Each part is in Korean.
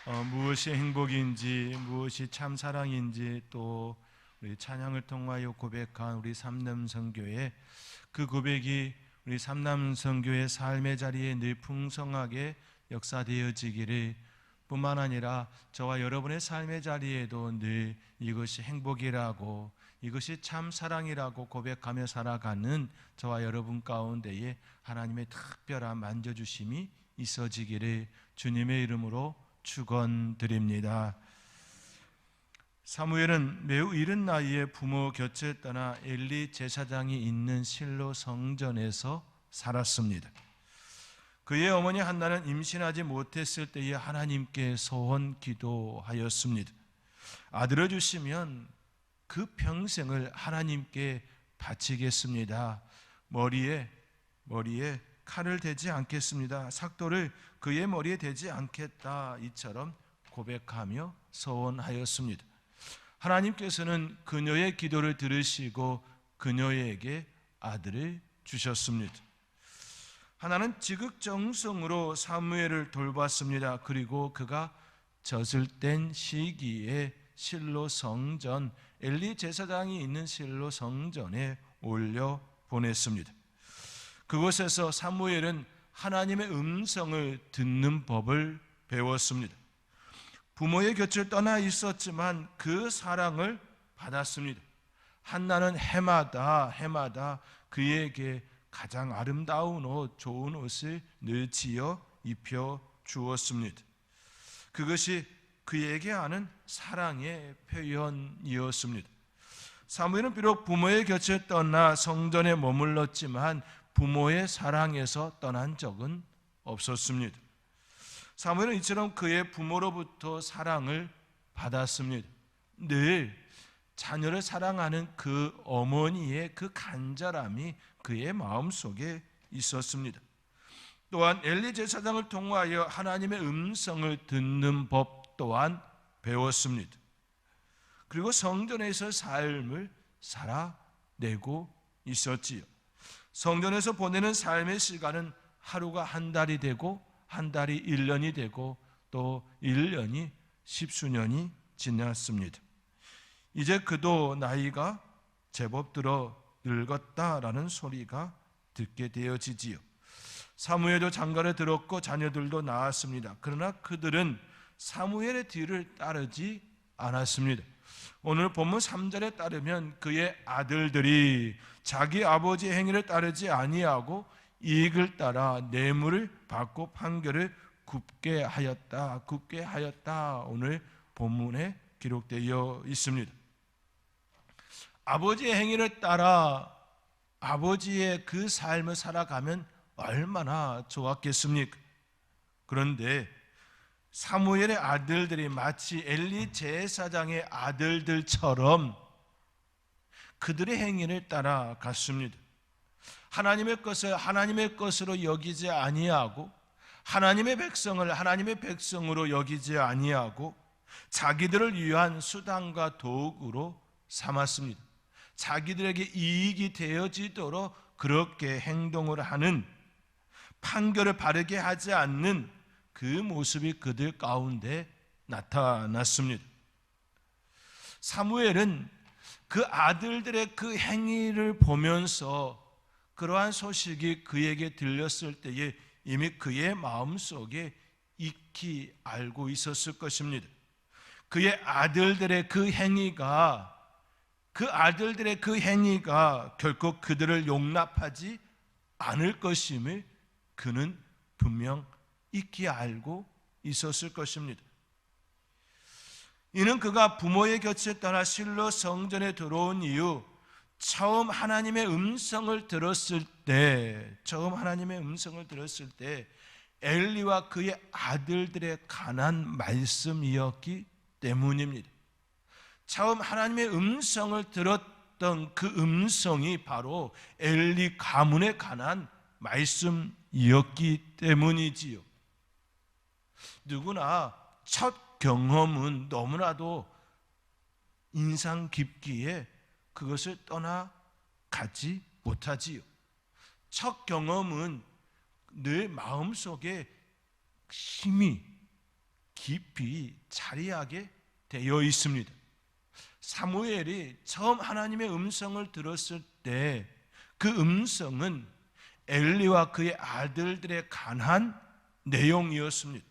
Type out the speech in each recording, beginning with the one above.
무엇이 행복인지, 무엇이 참 사랑인지, 또 우리 찬양을 통하여 고백한 우리 삼남선교회, 그 고백이 우리 삼남선교회 삶의 자리에 늘 풍성하게 역사되어지기를, 뿐만 아니라 저와 여러분의 삶의 자리에도 늘 이것이 행복이라고, 이것이 참 사랑이라고 고백하며 살아가는 저와 여러분 가운데에 하나님의 특별한 만져주심이 있어지기를 주님의 이름으로 축원드립니다. 사무엘은 매우 이른 나이에 부모 곁을 떠나 엘리 제사장이 있는 실로 성전에서 살았습니다. 그의 어머니 한나는 임신하지 못했을 때에 하나님께 소원 기도하였습니다. 아들을 주시면 그 평생을 하나님께 바치겠습니다. 머리에 칼을 대지 않겠습니다. 삭도를 그의 머리에 대지 않겠다, 이처럼 고백하며 소원하였습니다. 하나님께서는 그녀의 기도를 들으시고 그녀에게 아들을 주셨습니다. 하나는 지극정성으로 사무엘을 돌봤습니다. 그리고 그가 젖을 뗀 시기에 실로 성전, 엘리 제사장이 있는 실로 성전에 올려 보냈습니다. 그곳에서 사무엘은 하나님의 음성을 듣는 법을 배웠습니다. 부모의 곁을 떠나 있었지만 그 사랑을 받았습니다. 한나는 해마다 그에게 가장 아름다운 옷, 좋은 옷을 늘 지어 입혀 주었습니다. 그것이 그에게 하는 사랑의 표현이었습니다. 사무엘은 비록 부모의 곁을 떠나 성전에 머물렀지만 부모의 사랑에서 떠난 적은 없었습니다. 사무엘은 이처럼 그의 부모로부터 사랑을 받았습니다. 늘 자녀를 사랑하는 그 어머니의 그 간절함이 그의 마음속에 있었습니다. 또한 엘리 제사장을 통하여 하나님의 음성을 듣는 법 또한 배웠습니다. 그리고 성전에서 삶을 살아내고 있었지요. 성전에서 보내는 삶의 시간은 하루가 한 달이 되고, 한 달이 1년이 되고, 또 1년이 10수년이 지났습니다. 이제 그도 나이가 제법 들어 늙었다라는 소리가 듣게 되어지지요. 사무엘도 장가를 들었고 자녀들도 낳았습니다. 그러나 그들은 사무엘의 뒤를 따르지 않았습니다. 오늘 본문 3절에 따르면 그의 아들들이 자기 아버지의 행위를 따르지 아니하고 이익을 따라 뇌물을 받고 판결을 굽게 하였다. 오늘 본문에 기록되어 있습니다. 아버지의 행위를 따라 아버지의 그 삶을 살아가면 얼마나 좋았겠습니까? 그런데 사무엘의 아들들이 마치 엘리 제사장의 아들들처럼 그들의 행위를 따라갔습니다. 하나님의 것을 하나님의 것으로 여기지 아니하고, 하나님의 백성을 하나님의 백성으로 여기지 아니하고, 자기들을 위한 수단과 도구로 삼았습니다. 자기들에게 이익이 되어지도록 그렇게 행동을 하는, 판결을 바르게 하지 않는 그 모습이 그들 가운데 나타났습니다. 사무엘은 그 아들들의 그 행위를 보면서 그러한 소식이 그에게 들렸을 때에 이미 그의 마음속에 익히 알고 있었을 것입니다. 그의 아들들의 그 행위가 결코 그들을 용납하지 않을 것임을 그는 분명 익히 알고 있었을 것입니다. 이는 그가 부모의 곁을 떠나 실로 성전에 들어온 이후 처음 하나님의 음성을 들었을 때 엘리와 그의 아들들에 관한 말씀이었기 때문입니다. 처음 하나님의 음성을 들었던 그 음성이 바로 엘리 가문에 관한 말씀이었기 때문이지요. 누구나 첫 경험은 너무나도 인상 깊기에 그것을 떠나가지 못하지요. 첫 경험은 늘 마음속에 힘이 깊이 자리하게 되어 있습니다. 사무엘이 처음 하나님의 음성을 들었을 때 그 음성은 엘리와 그의 아들들에 관한 내용이었습니다.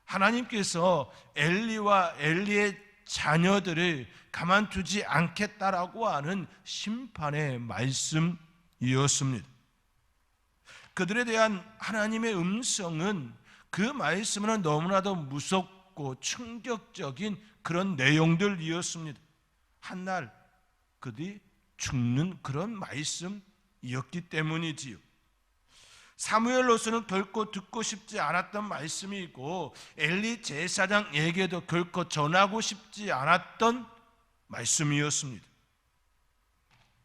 하나님께서 엘리와 엘리의 자녀들을 가만두지 않겠다라고 하는 심판의 말씀이었습니다. 그들에 대한 하나님의 음성은 그 말씀은 너무나도 무섭고 충격적인 그런 내용들이었습니다. 한날 그들이 죽는 그런 말씀이었기 때문이지요. 사무엘로서는 결코 듣고 싶지 않았던 말씀이고 엘리 제사장에게도 결코 전하고 싶지 않았던 말씀이었습니다.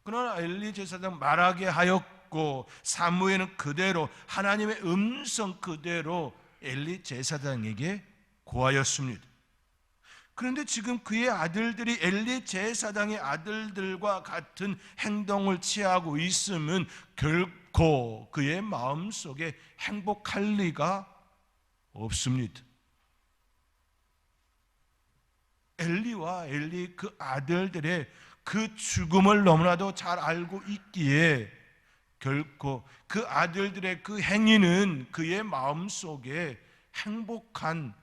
그러나 엘리 제사장 말하게 하였고 사무엘은 그대로 하나님의 음성 그대로 엘리 제사장에게 고하였습니다. 그런데 지금 그의 아들들이 엘리 제사장의 아들들과 같은 행동을 취하고 있으면 결코 그의 마음속에 행복할 리가 없습니다. 엘리와 엘리 그 아들들의 그 죽음을 너무나도 잘 알고 있기에 결코 그 아들들의 그 행위는 그의 마음속에 행복한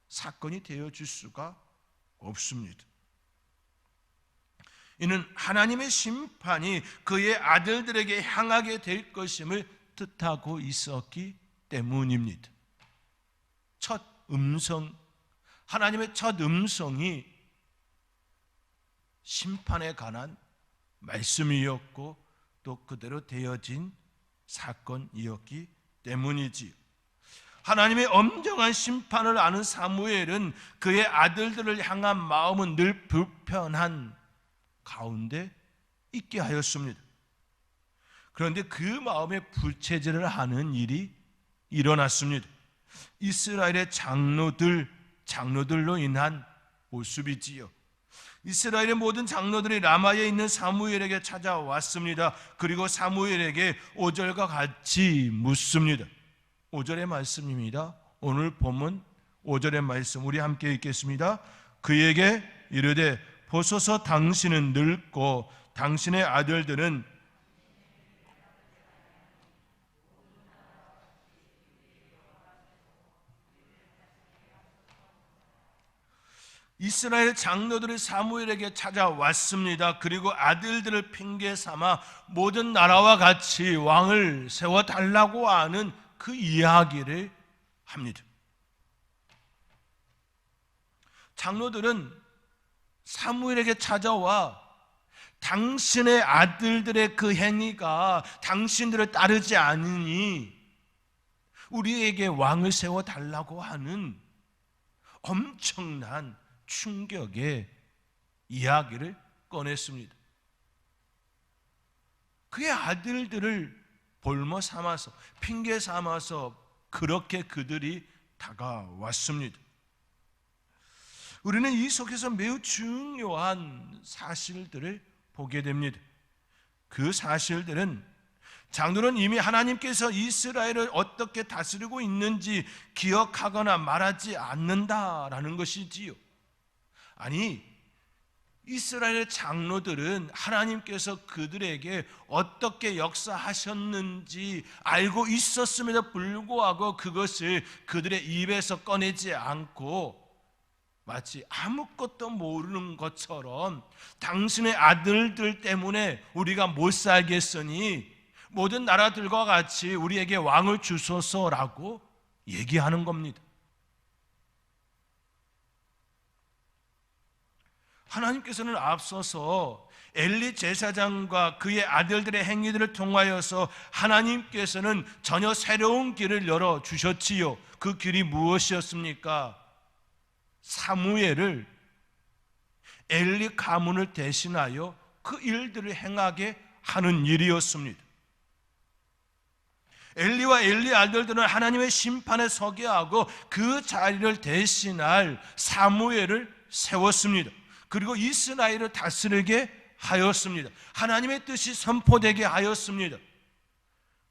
사건이 되어줄 수가 없습니다. 이는 하나님의 심판이 그의 아들들에게 향하게 될 것임을 뜻하고 있었기 때문입니다. 첫 음성, 하나님의 첫 음성이 심판에 관한 말씀이었고 또 그대로 되어진 사건이었기 때문이지요. 하나님의 엄정한 심판을 아는 사무엘은 그의 아들들을 향한 마음은 늘 불편한 가운데 있게 하였습니다. 그런데 그 마음에 부채질을 하는 일이 일어났습니다. 이스라엘의 장로들로 인한 모습이지요. 이스라엘의 모든 장로들이 라마에 있는 사무엘에게 찾아왔습니다. 그리고 사무엘에게 5절과 같이 묻습니다. 5절의 말씀입니다. 오늘 본문 5절의 말씀 우리 함께 읽겠습니다. 그에게 이르되 보소서 당신은 늙고 당신의 아들들은 이스라엘 장로들이 사무엘에게 찾아왔습니다. 그리고 아들들을 핑계 삼아 모든 나라와 같이 왕을 세워달라고 하는 그 이야기를 합니다. 장로들은 사무엘에게 찾아와 당신의 아들들의 그 행위가 당신들을 따르지 않으니 우리에게 왕을 세워달라고 하는 엄청난 충격의 이야기를 꺼냈습니다. 그의 아들들을 볼모 삼아서 핑계 삼아서 그렇게 그들이 다가왔습니다. 우리는 이 속에서 매우 중요한 사실들을 보게 됩니다. 그 사실들은 장로는 이미 하나님께서 이스라엘을 어떻게 다스리고 있는지 기억하거나 말하지 않는다라는 것이지요. 아니, 이스라엘 장로들은 하나님께서 그들에게 어떻게 역사하셨는지 알고 있었음에도 불구하고 그것을 그들의 입에서 꺼내지 않고 마치 아무것도 모르는 것처럼 당신의 아들들 때문에 우리가 못 살겠으니 모든 나라들과 같이 우리에게 왕을 주소서라고 얘기하는 겁니다. 하나님께서는 앞서서 엘리 제사장과 그의 아들들의 행위들을 통하여서 하나님께서는 전혀 새로운 길을 열어주셨지요. 그 길이 무엇이었습니까? 사무엘을 엘리 가문을 대신하여 그 일들을 행하게 하는 일이었습니다. 엘리와 엘리 아들들은 하나님의 심판에 서게 하고 그 자리를 대신할 사무엘을 세웠습니다. 그리고 이스라엘을 다스리게 하였습니다. 하나님의 뜻이 선포되게 하였습니다.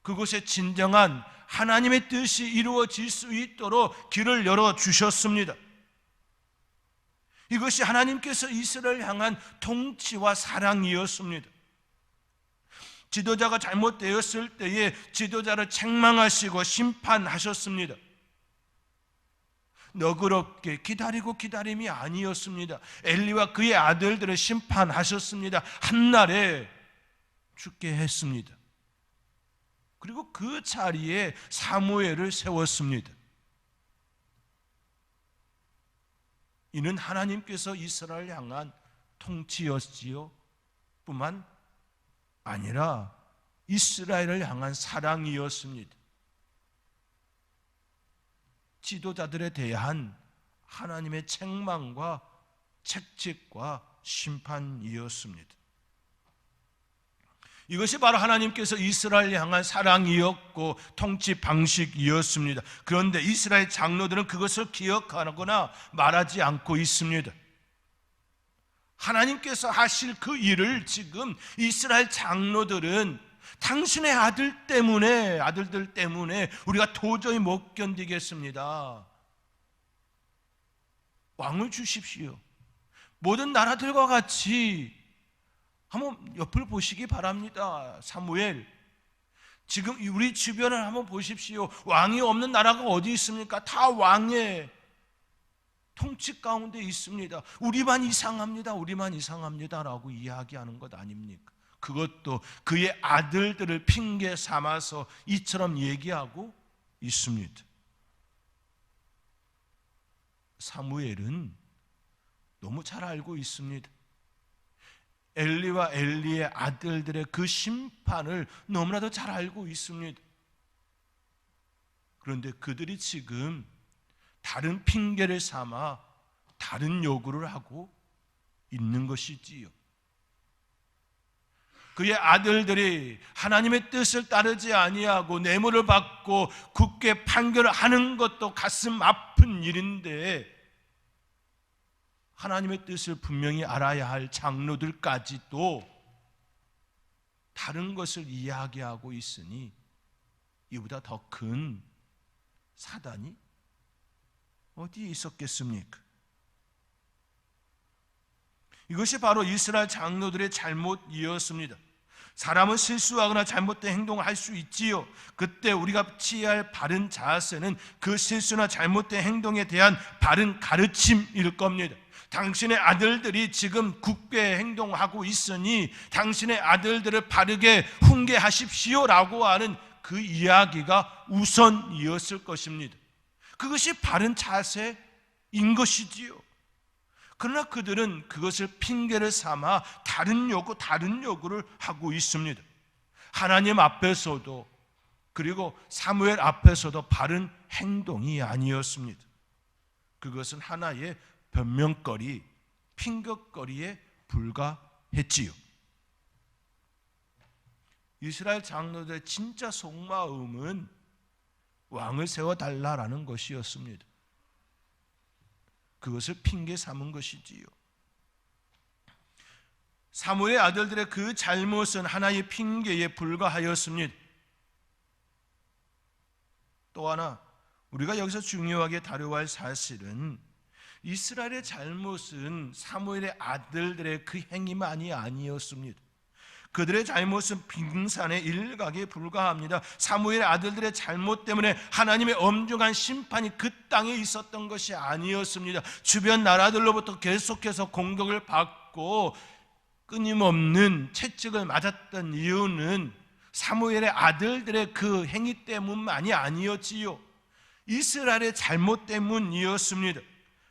그곳에 진정한 하나님의 뜻이 이루어질 수 있도록 길을 열어주셨습니다. 이것이 하나님께서 이스라엘을 향한 통치와 사랑이었습니다. 지도자가 잘못되었을 때에 지도자를 책망하시고 심판하셨습니다. 너그럽게 기다리고 기다림이 아니었습니다. 엘리와 그의 아들들을 심판하셨습니다. 한날에 죽게 했습니다. 그리고 그 자리에 사무엘을 세웠습니다. 이는 하나님께서 이스라엘을 향한 통치였지요. 뿐만 아니라 이스라엘을 향한 사랑이었습니다. 지도자들에 대한 하나님의 책망과 책칙과 심판이었습니다. 이것이 바로 하나님께서 이스라엘을 향한 사랑이었고 통치 방식이었습니다. 그런데 이스라엘 장로들은 그것을 기억하거나 말하지 않고 있습니다. 하나님께서 하실 그 일을 지금 이스라엘 장로들은 당신의 아들들 때문에 우리가 도저히 못 견디겠습니다. 왕을 주십시오. 모든 나라들과 같이 한번 옆을 보시기 바랍니다. 사무엘, 지금 우리 주변을 한번 보십시오. 왕이 없는 나라가 어디 있습니까? 다 왕의 통치 가운데 있습니다. 우리만 이상합니다 라고 이야기하는 것 아닙니까? 그것도 그의 아들들을 핑계 삼아서 이처럼 얘기하고 있습니다. 사무엘은 너무 잘 알고 있습니다. 엘리와 엘리의 아들들의 그 심판을 너무나도 잘 알고 있습니다. 그런데 그들이 지금 다른 핑계를 삼아 다른 요구를 하고 있는 것이지요. 그의 아들들이 하나님의 뜻을 따르지 아니하고 뇌물을 받고 굳게 판결을 하는 것도 가슴 아픈 일인데, 하나님의 뜻을 분명히 알아야 할 장로들까지도 다른 것을 이야기하고 있으니 이보다 더 큰 사단이 어디에 있었겠습니까? 이것이 바로 이스라엘 장로들의 잘못이었습니다. 사람은 실수하거나 잘못된 행동을 할 수 있지요. 그때 우리가 취해야 할 바른 자세는 그 실수나 잘못된 행동에 대한 바른 가르침일 겁니다. 당신의 아들들이 지금 굳게 행동하고 있으니 당신의 아들들을 바르게 훈계하십시오라고 하는 그 이야기가 우선이었을 것입니다. 그것이 바른 자세인 것이지요. 그러나 그들은 그것을 핑계를 삼아 다른 요구를 하고 있습니다. 하나님 앞에서도 그리고 사무엘 앞에서도 바른 행동이 아니었습니다. 그것은 하나의 변명거리, 핑계거리에 불과했지요. 이스라엘 장로들의 진짜 속마음은 왕을 세워달라라는 것이었습니다. 그것을 핑계 삼은 것이지요. 사무엘의 아들들의 그 잘못은 하나의 핑계에 불과하였습니다. 또 하나 우리가 여기서 중요하게 다뤄야 할 사실은 이스라엘의 잘못은 사무엘의 아들들의 그 행위만이 아니었습니다. 그들의 잘못은 빙산의 일각에 불과합니다. 사무엘의 아들들의 잘못 때문에 하나님의 엄중한 심판이 그 땅에 있었던 것이 아니었습니다. 주변 나라들로부터 계속해서 공격을 받고 끊임없는 채찍을 맞았던 이유는 사무엘의 아들들의 그 행위 때문만이 아니었지요. 이스라엘의 잘못 때문이었습니다.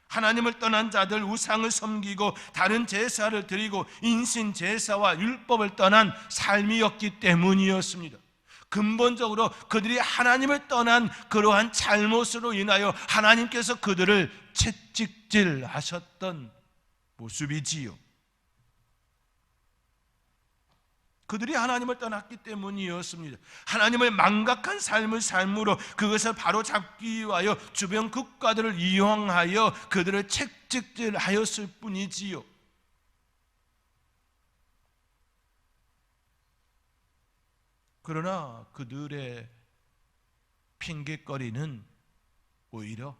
하나님을 떠난 자들, 우상을 섬기고 다른 제사를 드리고 인신 제사와 율법을 떠난 삶이었기 때문이었습니다. 근본적으로 그들이 하나님을 떠난 그러한 잘못으로 인하여 하나님께서 그들을 채찍질하셨던 모습이지요. 그들이 하나님을 떠났기 때문이었습니다. 하나님을 망각한 삶을 삶으로 그것을 바로잡기 위하여 주변 국가들을 이용하여 그들을 채찍질하였을 뿐이지요. 그러나 그들의 핑계거리는 오히려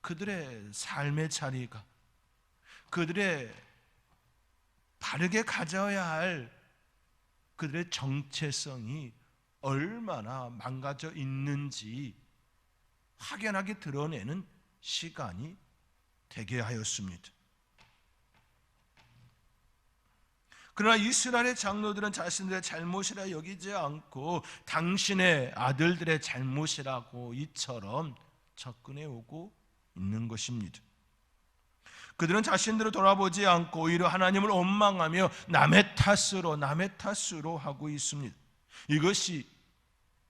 그들의 삶의 자리가, 그들의 바르게 가져야 할 그들의 정체성이 얼마나 망가져 있는지 확연하게 드러내는 시간이 되게 하였습니다. 그러나 이스라엘의 장로들은 자신들의 잘못이라 여기지 않고 당신의 아들들의 잘못이라고 이처럼 접근해 오고 있는 것입니다. 그들은 자신들을 돌아보지 않고 오히려 하나님을 원망하며 남의 탓으로 하고 있습니다. 이것이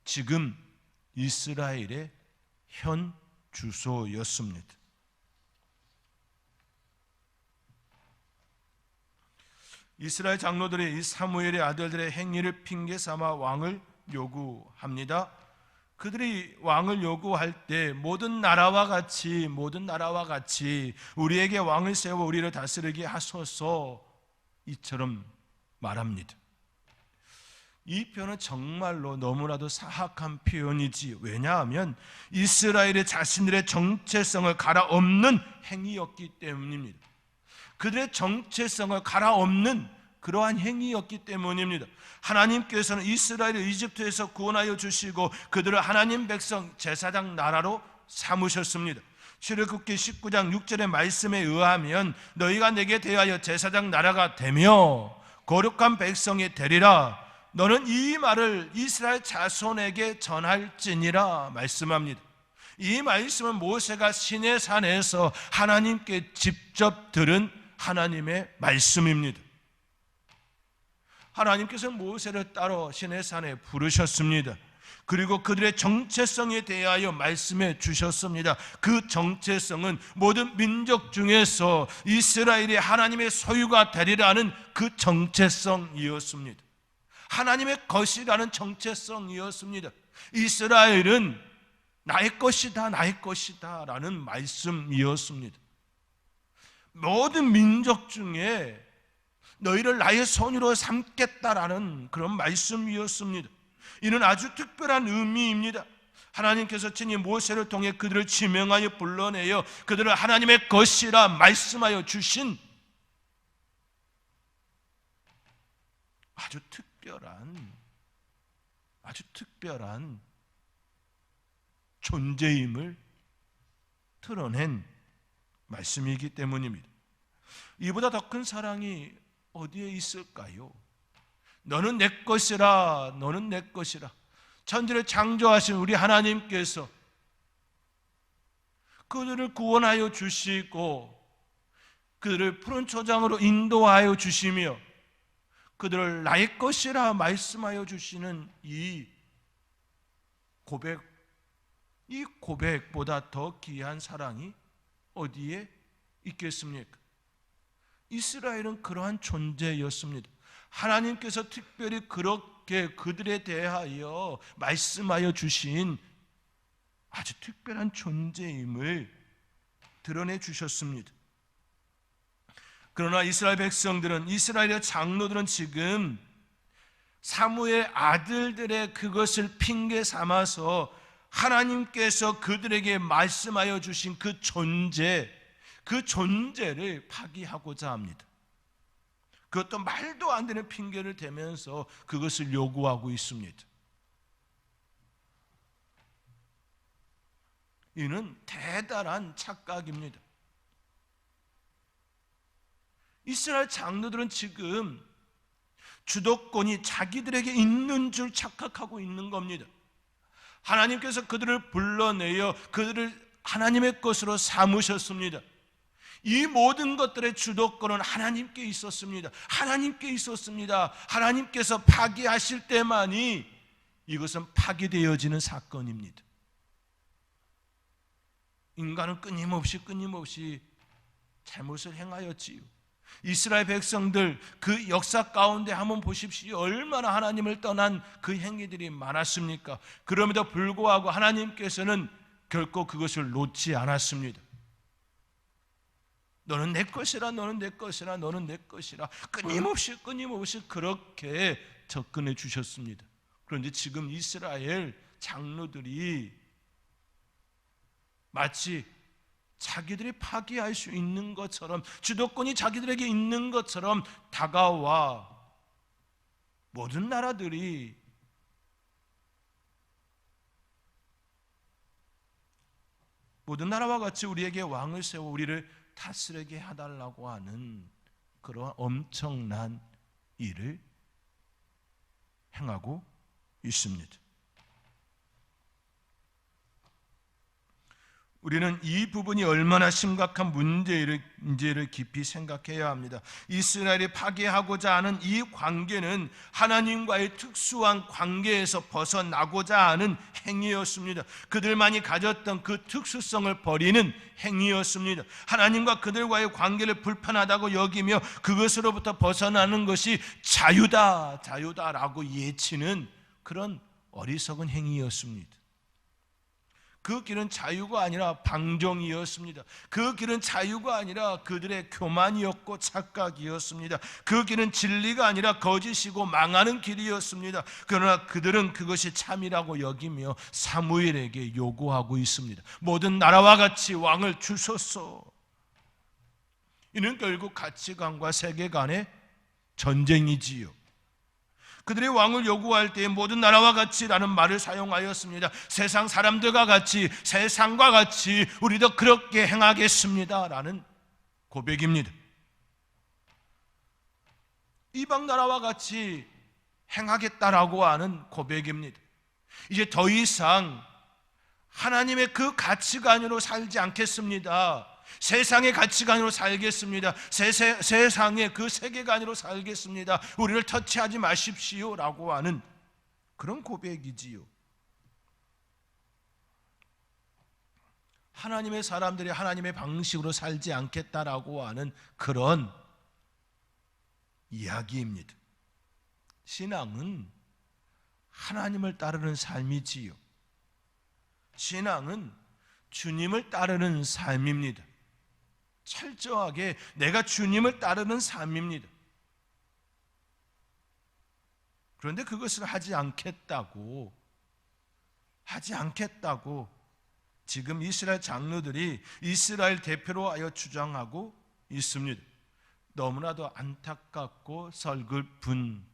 지금 이스라엘의 현 주소였습니다. 이스라엘 장로들이 이 사무엘의 아들들의 행위를 핑계 삼아 왕을 요구합니다. 그들이 왕을 요구할 때 모든 나라와 같이 우리에게 왕을 세워 우리를 다스리게 하소서 이처럼 말합니다. 이 표현은 정말로 너무나도 사악한 표현이지. 왜냐하면 이스라엘의 자신들의 정체성을 갈아엎는 행위였기 때문입니다. 그들의 정체성을 갈아엎는 그러한 행위였기 때문입니다. 하나님께서는 이스라엘을 이집트에서 구원하여 주시고 그들을 하나님 백성 제사장 나라로 삼으셨습니다. 출애굽기 19장 6절의 말씀에 의하면 너희가 내게 대하여 제사장 나라가 되며 거룩한 백성이 되리라. 너는 이 말을 이스라엘 자손에게 전할지니라 말씀합니다. 이 말씀은 모세가 시내산에서 하나님께 직접 들은 하나님의 말씀입니다. 하나님께서 모세를 따로 시내산에 부르셨습니다. 그리고 그들의 정체성에 대하여 말씀해 주셨습니다. 그 정체성은 모든 민족 중에서 이스라엘이 하나님의 소유가 되리라는 그 정체성이었습니다. 하나님의 것이라는 정체성이었습니다. 이스라엘은 나의 것이다 라는 말씀이었습니다. 모든 민족 중에 너희를 나의 손으로 삼겠다라는 그런 말씀이었습니다. 이는 아주 특별한 의미입니다. 하나님께서 친히 모세를 통해 그들을 지명하여 불러내어 그들을 하나님의 것이라 말씀하여 주신 아주 특별한 존재임을 드러낸 말씀이기 때문입니다. 이보다 더 큰 사랑이 어디에 있을까요? 너는 내 것이라. 천지를 창조하신 우리 하나님께서 그들을 구원하여 주시고 그들을 푸른 초장으로 인도하여 주시며 그들을 나의 것이라 말씀하여 주시는 이 고백보다 더 귀한 사랑이 어디에 있겠습니까? 이스라엘은 그러한 존재였습니다. 하나님께서 특별히 그렇게 그들에 대하여 말씀하여 주신 아주 특별한 존재임을 드러내 주셨습니다. 그러나 이스라엘 백성들은, 이스라엘의 장로들은 지금 사무엘 아들들의 그것을 핑계 삼아서 하나님께서 그들에게 말씀하여 주신 그 존재를 파기하고자 합니다. 그것도 말도 안 되는 핑계를 대면서 그것을 요구하고 있습니다. 이는 대단한 착각입니다. 이스라엘 장로들은 지금 주도권이 자기들에게 있는 줄 착각하고 있는 겁니다. 하나님께서 그들을 불러내어 그들을 하나님의 것으로 삼으셨습니다. 이 모든 것들의 주도권은 하나님께 있었습니다. 하나님께서 파기하실 때만이 이것은 파기되어지는 사건입니다. 인간은 끊임없이 잘못을 행하였지요. 이스라엘 백성들 그 역사 가운데 한번 보십시오. 얼마나 하나님을 떠난 그 행위들이 많았습니까? 그럼에도 불구하고 하나님께서는 결코 그것을 놓지 않았습니다. 너는 내 것이라, 너는 내 것이라, 너는 내 것이라 끊임없이 그렇게 접근해 주셨습니다. 그런데 지금 이스라엘 장로들이 마치 자기들이 파기할 수 있는 것처럼, 주도권이 자기들에게 있는 것처럼 다가와 모든 나라들이 모든 나라와 같이 우리에게 왕을 세워 우리를 다스리게 해달라고 하는 그러한 엄청난 일을 행하고 있습니다. 우리는 이 부분이 얼마나 심각한 문제를 깊이 생각해야 합니다. 이스라엘이 파괴하고자 하는 이 관계는 하나님과의 특수한 관계에서 벗어나고자 하는 행위였습니다. 그들만이 가졌던 그 특수성을 버리는 행위였습니다. 하나님과 그들과의 관계를 불편하다고 여기며 그것으로부터 벗어나는 것이 자유다라고 예치는 그런 어리석은 행위였습니다. 그 길은 자유가 아니라 방종이었습니다. 그 길은 자유가 아니라 그들의 교만이었고 착각이었습니다. 그 길은 진리가 아니라 거짓이고 망하는 길이었습니다. 그러나 그들은 그것이 참이라고 여기며 사무엘에게 요구하고 있습니다. 모든 나라와 같이 왕을 주소서. 이는 결국 가치관과 세계관의 전쟁이지요. 그들이 왕을 요구할 때 모든 나라와 같이라는 말을 사용하였습니다. 세상 사람들과 같이, 세상과 같이 우리도 그렇게 행하겠습니다 라는 고백입니다. 이방 나라와 같이 행하겠다라고 하는 고백입니다. 이제 더 이상 하나님의 그 가치관으로 살지 않겠습니다. 세상의 가치관으로 살겠습니다. 세상의 그 세계관으로 살겠습니다. 우리를 터치하지 마십시오 라고 하는 그런 고백이지요. 하나님의 사람들이 하나님의 방식으로 살지 않겠다라고 하는 그런 이야기입니다. 신앙은 하나님을 따르는 삶이지요. 신앙은 주님을 따르는 삶입니다. 철저하게 내가 주님을 따르는 삶입니다. 그런데 그것을 하지 않겠다고 지금 이스라엘 장로들이 이스라엘 대표로 하여 주장하고 있습니다. 너무나도 안타깝고 설글픈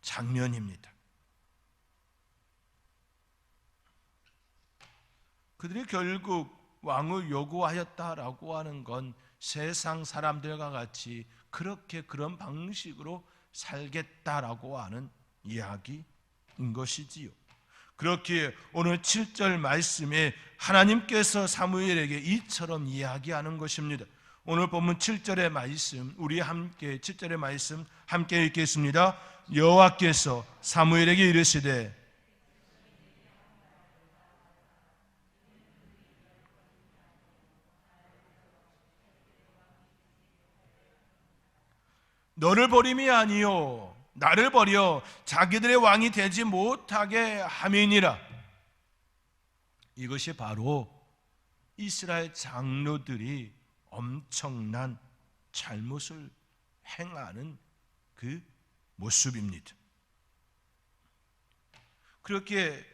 장면입니다. 그들이 결국 왕을 요구하였다라고 하는 건 세상 사람들과 같이 그런 방식으로 살겠다라고 하는 이야기인 것이지요. 그렇기에 오늘 7절 말씀에 하나님께서 사무엘에게 이처럼 이야기하는 것입니다. 오늘 본문 7절의 말씀, 우리 함께 7절의 말씀 함께 읽겠습니다. 여호와께서 사무엘에게 이르시되 너를 버림이 아니요 나를 버려 자기들의 왕이 되지 못하게 함이니라. 이것이 바로 이스라엘 장로들이 엄청난 잘못을 행하는 그 모습입니다. 그렇게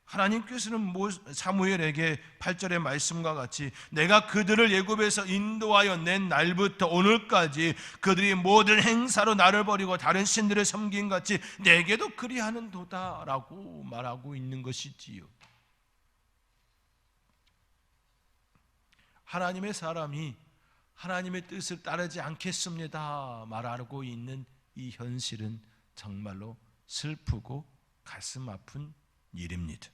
하나님께서는 사무엘에게 8절의 말씀과 같이 내가 그들을 애굽에서 인도하여 낸 날부터 오늘까지 그들이 모든 행사로 나를 버리고 다른 신들을 섬긴 같이 내게도 그리하는 도다라고 말하고 있는 것이지요. 하나님의 사람이 하나님의 뜻을 따르지 않겠습니다 말하고 있는 이 현실은 정말로 슬프고 가슴 아픈 일입니다.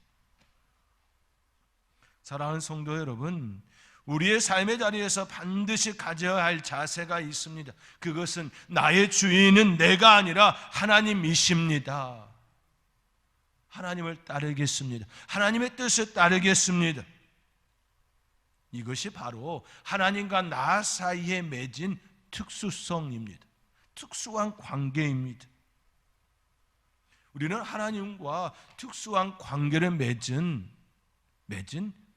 사랑하는 성도 여러분, 우리의 삶의 자리에서 반드시 가져야 할 자세가 있습니다. 그것은 나의 주인은 내가 아니라 하나님이십니다. 하나님을 따르겠습니다. 하나님의 뜻을 따르겠습니다. 이것이 바로 하나님과 나 사이에 맺은 특수성입니다. 특수한 관계입니다. 우리는 하나님과 특수한 관계를 맺은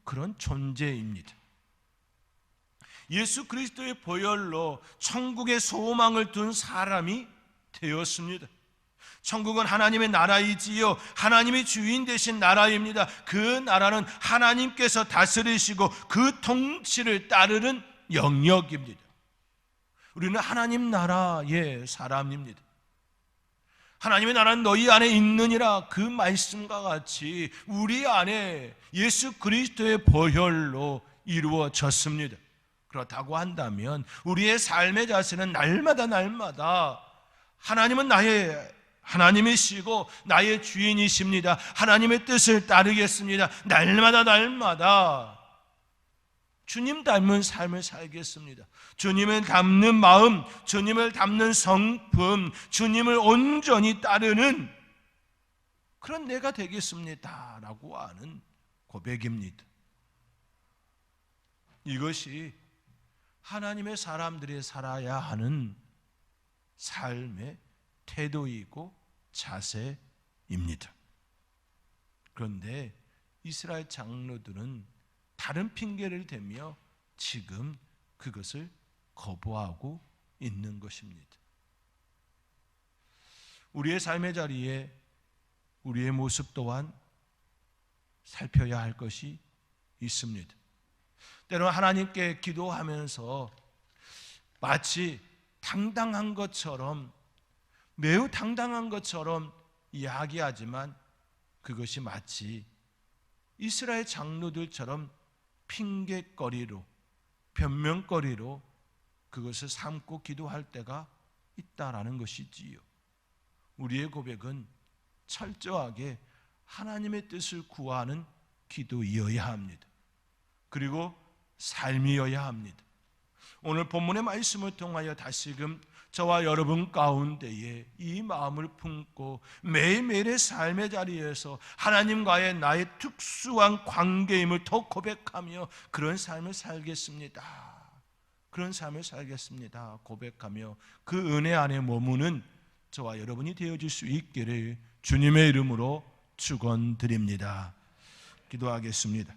그런 존재입니다. 예수 그리스도의 보혈로 천국의 소망을 둔 사람이 되었습니다. 천국은 하나님의 나라이지요, 하나님이 주인 되신 나라입니다. 그 나라는 하나님께서 다스리시고 그 통치를 따르는 영역입니다. 우리는 하나님 나라의 사람입니다. 하나님의 나라는 너희 안에 있느니라, 그 말씀과 같이 우리 안에 예수 그리스도의 보혈로 이루어졌습니다. 그렇다고 한다면 우리의 삶의 자세는 날마다 하나님은 하나님이시고 나의 주인이십니다. 하나님의 뜻을 따르겠습니다. 날마다 주님 닮은 삶을 살겠습니다. 주님을 닮는 마음, 주님을 닮는 성품, 주님을 온전히 따르는 그런 내가 되겠습니다 라고 하는 고백입니다. 이것이 하나님의 사람들이 살아야 하는 삶의 태도이고 자세입니다. 그런데 이스라엘 장로들은 다른 핑계를 대며 지금 그것을 거부하고 있는 것입니다. 우리의 삶의 자리에 우리의 모습 또한 살펴야 할 것이 있습니다. 때로 하나님께 기도하면서 마치 당당한 것처럼, 매우 당당한 것처럼 이야기하지만 그것이 마치 이스라엘 장로들처럼 핑계거리로, 변명거리로 그것을 삼고 기도할 때가 있다라는 것이지요. 우리의 고백은 철저하게 하나님의 뜻을 구하는 기도이어야 합니다. 그리고 삶이어야 합니다. 오늘 본문의 말씀을 통하여 다시금 저와 여러분 가운데에 이 마음을 품고 매일매일의 삶의 자리에서 하나님과의 나의 특수한 관계임을 더 고백하며 그런 삶을 살겠습니다. 그런 삶을 살겠습니다. 고백하며 그 은혜 안에 머무는 저와 여러분이 되어질 수 있기를 주님의 이름으로 축원드립니다. 기도하겠습니다.